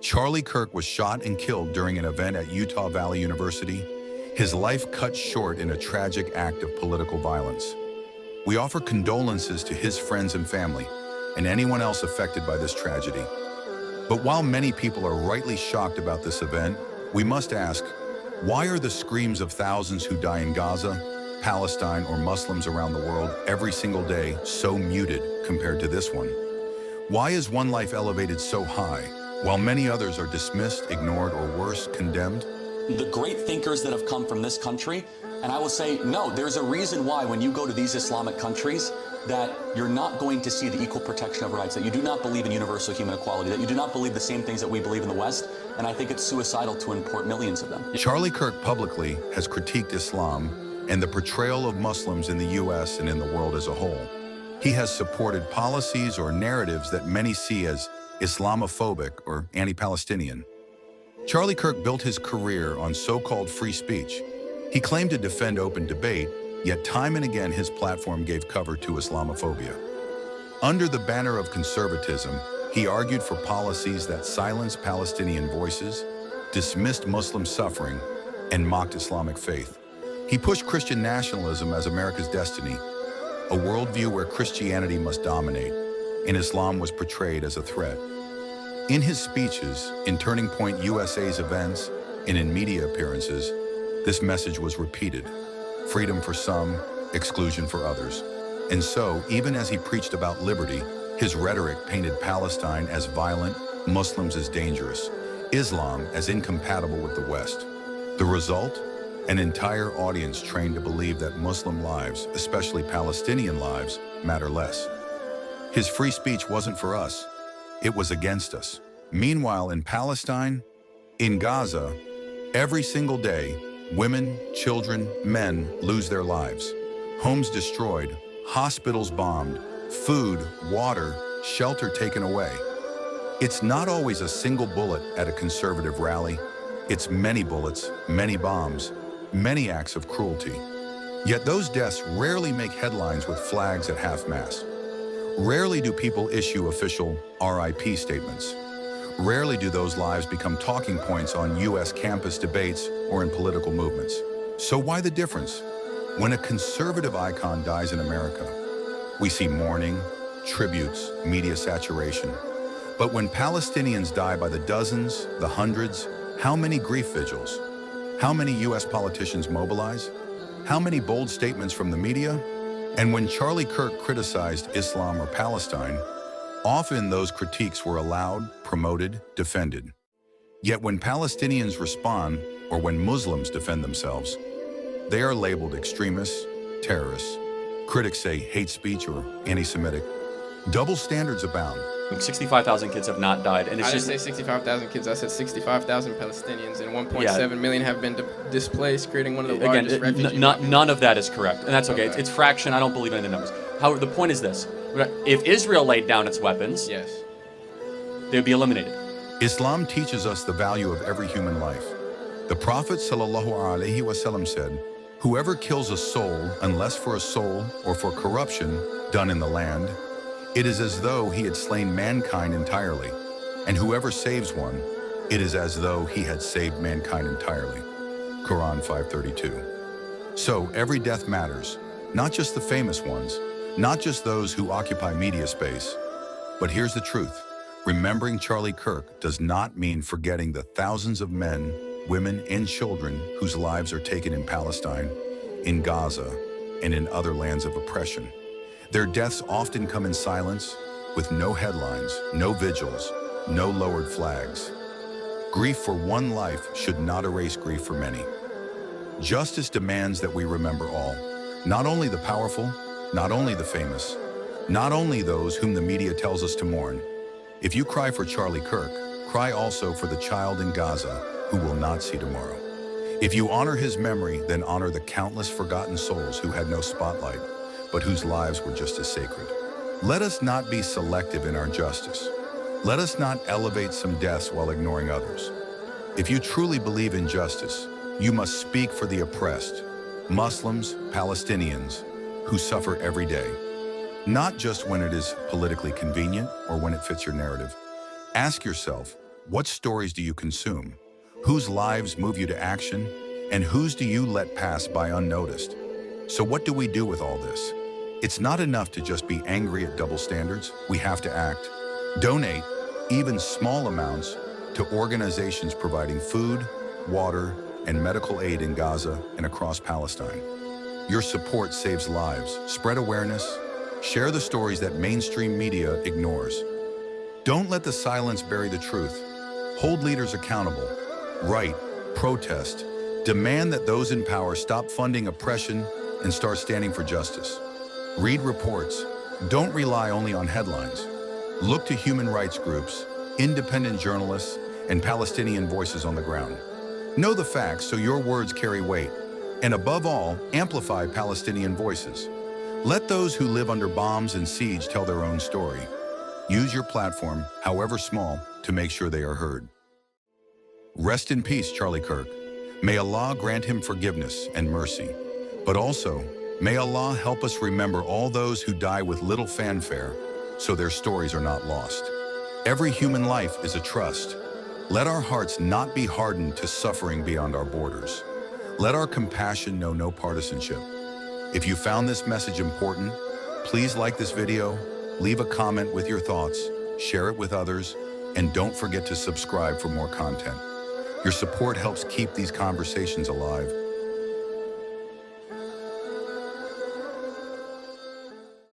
Charlie Kirk was shot and killed during an event at Utah Valley University, his life cut short in a tragic act of political violence. We offer condolences to his friends and family, and anyone else affected by this tragedy. But while many people are rightly shocked about this event, we must ask, why are the screams of thousands who die in Gaza, Palestine, or Muslims around the world every single day so muted compared to this one? Why is one life elevated so high, while many others are dismissed, ignored, or worse, condemned? The great thinkers that have come from this country, and I will say, no, there's a reason why when you go to these Islamic countries that you're not going to see the equal protection of rights, that you do not believe in universal human equality, that you do not believe the same things that we believe in the West, and I think it's suicidal to import millions of them. Charlie Kirk publicly has critiqued Islam and the portrayal of Muslims in the U.S. and in the world as a whole. He has supported policies or narratives that many see as Islamophobic or anti-Palestinian. Charlie Kirk built his career on so-called free speech. He claimed to defend open debate, yet time and again his platform gave cover to Islamophobia. Under the banner of conservatism, he argued for policies that silenced Palestinian voices, dismissed Muslim suffering, and mocked Islamic faith. He pushed Christian nationalism as America's destiny, a worldview where Christianity must dominate, and Islam was portrayed as a threat. In his speeches, in Turning Point USA's events, and in media appearances, this message was repeated: freedom for some, exclusion for others. And so, even as he preached about liberty, his rhetoric painted Palestine as violent, Muslims as dangerous, Islam as incompatible with the West. The result? An entire audience trained to believe that Muslim lives, especially Palestinian lives, matter less. His free speech wasn't for us, it was against us. Meanwhile, in Palestine, in Gaza, every single day, women, children, men lose their lives. Homes destroyed, hospitals bombed, food, water, shelter taken away. It's not always a single bullet at a conservative rally. It's many bullets, many bombs, many acts of cruelty. Yet those deaths rarely make headlines with flags at half-mast. Rarely do people issue official RIP statements. Rarely do those lives become talking points on U.S. campus debates or in political movements. So why the difference? When a conservative icon dies in America, we see mourning, tributes, media saturation. But when Palestinians die by the dozens, the hundreds, how many grief vigils? How many U.S. politicians mobilize? How many bold statements from the media? And when Charlie Kirk criticized Islam or Palestine, often those critiques were allowed, promoted, defended. Yet when Palestinians respond, or when Muslims defend themselves, they are labeled extremists, terrorists. Critics say hate speech or anti-Semitic. Double standards abound. 65,000 kids have not died, and it's I didn't just say 65,000 kids. I said 65,000 Palestinians, and 1.7 million have been displaced, creating one of the largest refugee none of that is correct, and that's okay. Okay. It's fraction. I don't believe in the numbers. However, the point is this: if Israel laid down its weapons, Yes. they would be eliminated. Islam teaches us the value of every human life. The Prophet ﷺ said, "Whoever kills a soul, unless for a soul or for corruption done in the land, it is as though he had slain mankind entirely, and whoever saves one, it is as though he had saved mankind entirely." Quran 5:32. So every death matters, not just the famous ones, not just those who occupy media space. But here's the truth: remembering Charlie Kirk does not mean forgetting the thousands of men, women, and children whose lives are taken in Palestine, in Gaza, and in other lands of oppression. Their deaths often come in silence, with no headlines, no vigils, no lowered flags. Grief for one life should not erase grief for many. Justice demands that we remember all, not only the powerful, not only the famous, not only those whom the media tells us to mourn. If you cry for Charlie Kirk, cry also for the child in Gaza who will not see tomorrow. If you honor his memory, then honor the countless forgotten souls who had no spotlight, but whose lives were just as sacred. Let us not be selective in our justice. Let us not elevate some deaths while ignoring others. If you truly believe in justice, you must speak for the oppressed, Muslims, Palestinians, who suffer every day. Not just when it is politically convenient or when it fits your narrative. Ask yourself, What stories do you consume? Whose lives move you to action? And whose do you let pass by unnoticed? So what do we do with all this? It's not enough to just be angry at double standards. We have to act. Donate, even small amounts, to organizations providing food, water, and medical aid in Gaza and across Palestine. Your support saves lives. Spread awareness. Share the stories that mainstream media ignores. Don't let the silence bury the truth. Hold leaders accountable. Write, protest, demand that those in power stop funding oppression and start standing for justice. Read reports. Don't rely only on headlines. Look to human rights groups, independent journalists, and Palestinian voices on the ground. Know the facts so your words carry weight. And above all, amplify Palestinian voices. Let those who live under bombs and siege tell their own story. Use your platform, however small, to make sure they are heard. Rest in peace, Charlie Kirk. May Allah grant him forgiveness and mercy. But also, may Allah help us remember all those who die with little fanfare, so their stories are not lost. Every human life is a trust. Let our hearts not be hardened to suffering beyond our borders. Let our compassion know no partisanship. If you found this message important, please like this video, leave a comment with your thoughts, share it with others, and don't forget to subscribe for more content. Your support helps keep these conversations alive.